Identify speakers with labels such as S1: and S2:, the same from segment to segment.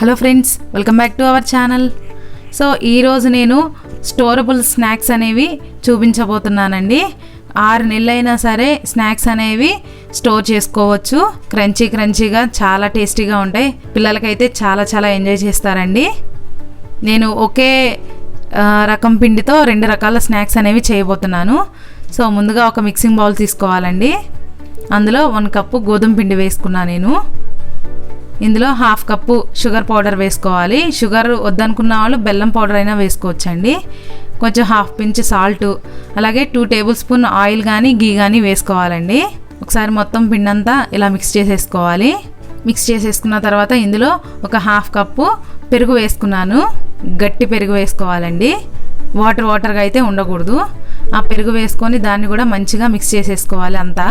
S1: Hello friends, welcome back to our channel. So ఈరోజు నేను storable snacks అనేవి చూపించబోతున్నానండి. 6 నెలలైనా సరే స్నాక్స్ అనేవి స్టోర్ చేసుకోవచ్చు. క్రంచీగా చాలా టేస్టీగా ఉంటాయి. పిల్లలకైతే చాలా ఎంజాయ్ చేస్తారండి. నేను ఒకే రకం పిండితో 2 రకాల స్నాక్స్ అనేవి చేయబోతున్నాను. సో ముందుగా ఒక మిక్సింగ్ బౌల్ తీసుకోవాలండి. అందులో 1 కప్పు గోధుమ పిండి వేసుకున్నాను నేను. ఇందులో 1/2 కప్పు షుగర్ పౌడర్ వేసుకోవాలి. షుగర్ వద్దనుకున్న వాళ్ళు బెల్లం పౌడర్ అయినా వేసుకోవచ్చండి. కొంచెం 1/2 పించ్ సాల్ట్, అలాగే 2 టేబుల్ స్పూన్ ఆయిల్ కానీ గీ కానీ వేసుకోవాలండి. ఒకసారి మొత్తం పిండి అంతా ఇలా మిక్స్ చేసేసుకోవాలి. మిక్స్ చేసేసుకున్న తర్వాత ఇందులో ఒక 1/2 కప్పు పెరుగు వేసుకున్నాను. గట్టి పెరుగు వేసుకోవాలండి, వాటర్గా అయితే ఉండకూడదు. ఆ పెరుగు వేసుకొని దాన్ని కూడా మంచిగా మిక్స్ చేసేసుకోవాలి. అంతా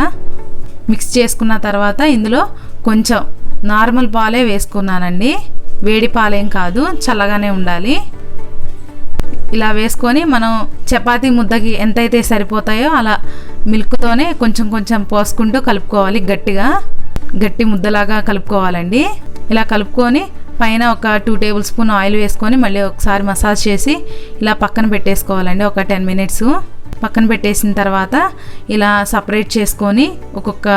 S1: మిక్స్ చేసుకున్న తర్వాత ఇందులో కొంచెం నార్మల్ పాలే వేసుకున్నానండి. వేడి పాలేం కాదు, చల్లగానే ఉండాలి. ఇలా వేసుకొని మనం చపాతీ ముద్దకి ఎంతైతే సరిపోతాయో అలా మిల్క్తోనే కొంచెం పోసుకుంటూ కలుపుకోవాలి. గట్టి ముద్దలాగా కలుపుకోవాలండి. ఇలా కలుపుకొని పైన ఒక 2 టేబుల్ స్పూన్ ఆయిల్ వేసుకొని మళ్ళీ ఒకసారి మసాజ్ చేసి ఇలా పక్కన పెట్టేసుకోవాలండి. ఒక 10 మినిట్స్ పక్కన పెట్టేసిన తర్వాత ఇలా సపరేట్ చేసుకొని ఒక్కొక్క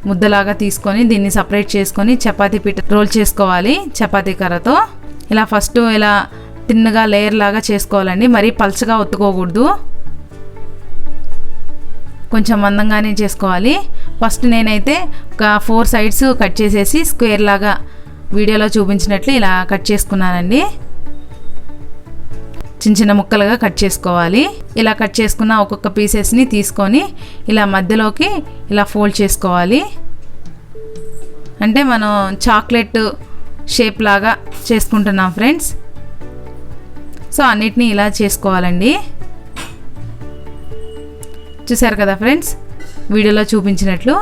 S1: ముద్దలాగా తీసుకొని దీన్ని సపరేట్ చేసుకొని చపాతీ పీట రోల్ చేసుకోవాలి చపాతీ కర్రతో. ఇలా ఫస్ట్ ఇలా తిన్నగా లేయర్ లాగా చేసుకోవాలండి. మరీ పల్చగా ఒత్తుకోకూడదు, కొంచెం మందంగానే చేసుకోవాలి. ఫస్ట్ నేనైతే ఒక 4 సైడ్స్ కట్ చేసేసి స్క్వేర్ లాగా వీడియోలో చూపించినట్లు ఇలా కట్ చేసుకున్నానండి. చిన్న ముక్కలుగా కట్ చేసుకోవాలి. ఇలా కట్ చేసుకున్న ఒక్కొక్క పీసెస్ని తీసుకొని ఇలా మధ్యలోకి ఇలా ఫోల్డ్ చేసుకోవాలి. అంటే మనం చాక్లెట్ షేప్ లాగా చేసుకుంటున్నాం ఫ్రెండ్స్. సో అన్నిటినీ ఇలా చేసుకోవాలండి. చూసారు కదా ఫ్రెండ్స్, వీడియోలో చూపించినట్లు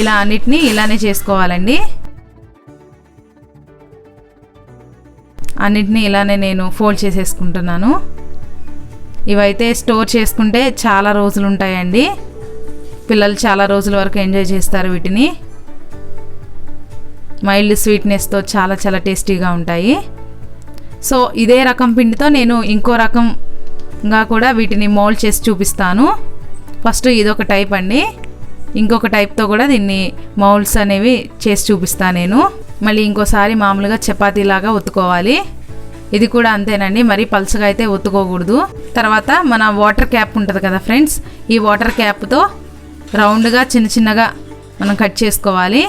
S1: ఇలా అన్నిటినీ ఇలానే చేసుకోవాలండి. అన్నిటినీ ఇలానే నేను ఫోల్డ్ చేసేసుకుంటున్నాను. ఇవైతే స్టోర్ చేసుకుంటే చాలా రోజులు ఉంటాయండి. పిల్లలు చాలా రోజుల వరకు ఎంజాయ్ చేస్తారు వీటిని. మైల్డ్ స్వీట్నెస్తో చాలా టేస్టీగా ఉంటాయి. సో ఇదే రకం పిండితో నేను ఇంకో రకంగా కూడా వీటిని మోల్డ్ చేసి చూపిస్తాను. ఫస్ట్ ఇదొక టైప్ అండి, ఇంకొక టైప్తో కూడా దీన్ని మౌల్డ్స్ అనేవి చేసి చూపిస్తాను నేను. మళ్ళీ ఇంకోసారి మామూలుగా చపాతీలాగా ఒత్తుకోవాలి. ఇది కూడా అంతేనండి, మరీ పల్చగా అయితే ఒత్తుకోకూడదు. తర్వాత మన వాటర్ క్యాప్ ఉంటుంది కదా ఫ్రెండ్స్, ఈ వాటర్ క్యాప్తో రౌండ్గా చిన్నగా మనం కట్ చేసుకోవాలి.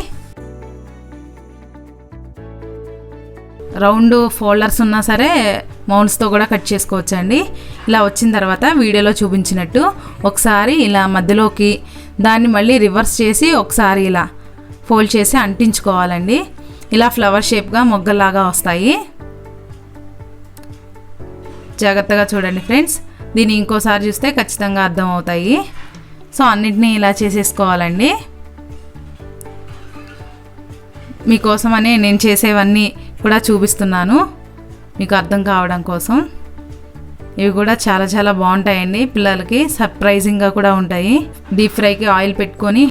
S1: రౌండ్ ఫోల్డర్స్ ఉన్నా సరే మౌల్డ్స్తో కూడా కట్ చేసుకోవచ్చండి. ఇలా వచ్చిన తర్వాత వీడియోలో చూపించినట్టు ఒకసారి ఇలా మధ్యలోకి దాన్ని మళ్ళీ రివర్స్ చేసి ఒకసారి ఇలా ఫోల్డ్ చేసి అంటించుకోవాలండి. ఇలా ఫ్లవర్ షేప్గా మొగ్గల్లాగా వస్తాయి. జాగ్రత్తగా చూడండి ఫ్రెండ్స్, దీన్ని ఇంకోసారి చూస్తే ఖచ్చితంగా అర్థం అవుతాయి. సో అన్నిటినీ ఇలా చేసేసుకోవాలండి. మీకోసమని నేను చేసేవన్నీ కూడా చూపిస్తున్నాను మీకు అర్థం కావడం కోసం. ఇవి కూడా చాలా బాగుంటాయండి. పిల్లలకి సర్ప్రైజింగ్గా కూడా ఉంటాయి. డీప్ ఫ్రైకి ఆయిల్ పెట్టుకొని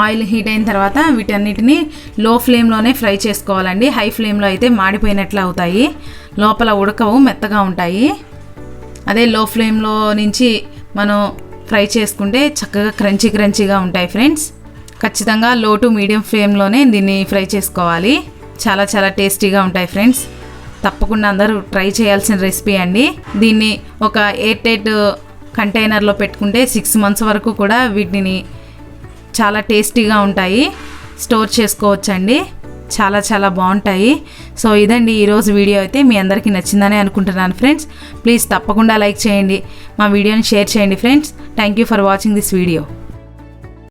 S1: ఆయిల్ హీట్ అయిన తర్వాత వీటన్నిటిని లో ఫ్లేమ్లోనే ఫ్రై చేసుకోవాలండి. హై ఫ్లేమ్లో అయితే మాడిపోయినట్లు అవుతాయి, లోపల ఉడకవు, మెత్తగా ఉంటాయి. అదే లో ఫ్లేమ్లో నుంచి మనం ఫ్రై చేసుకుంటే చక్కగా క్రంచీగా ఉంటాయి ఫ్రెండ్స్. ఖచ్చితంగా లో టు మీడియం ఫ్లేమ్లోనే దీన్ని ఫ్రై చేసుకోవాలి. చాలా టేస్టీగా ఉంటాయి ఫ్రెండ్స్. తప్పకుండా అందరూ ట్రై చేయాల్సిన రెసిపీ అండి. దీన్ని ఒక ఎయిర్ టైట్ కంటైనర్లో పెట్టుకుంటే 6 మంత్స్ వరకు కూడా వీటిని చాలా టేస్టీగా ఉంటాయి, స్టోర్ చేసుకోవచ్చండి. చాలా బాగుంటాయి. సో ఇదండి ఈరోజు వీడియో. అయితే మీ అందరికీ నచ్చిందని అనుకుంటున్నాను ఫ్రెండ్స్. ప్లీజ్ తప్పకుండా లైక్ చేయండి, మా వీడియోని షేర్ చేయండి friends. Thank you for watching this video.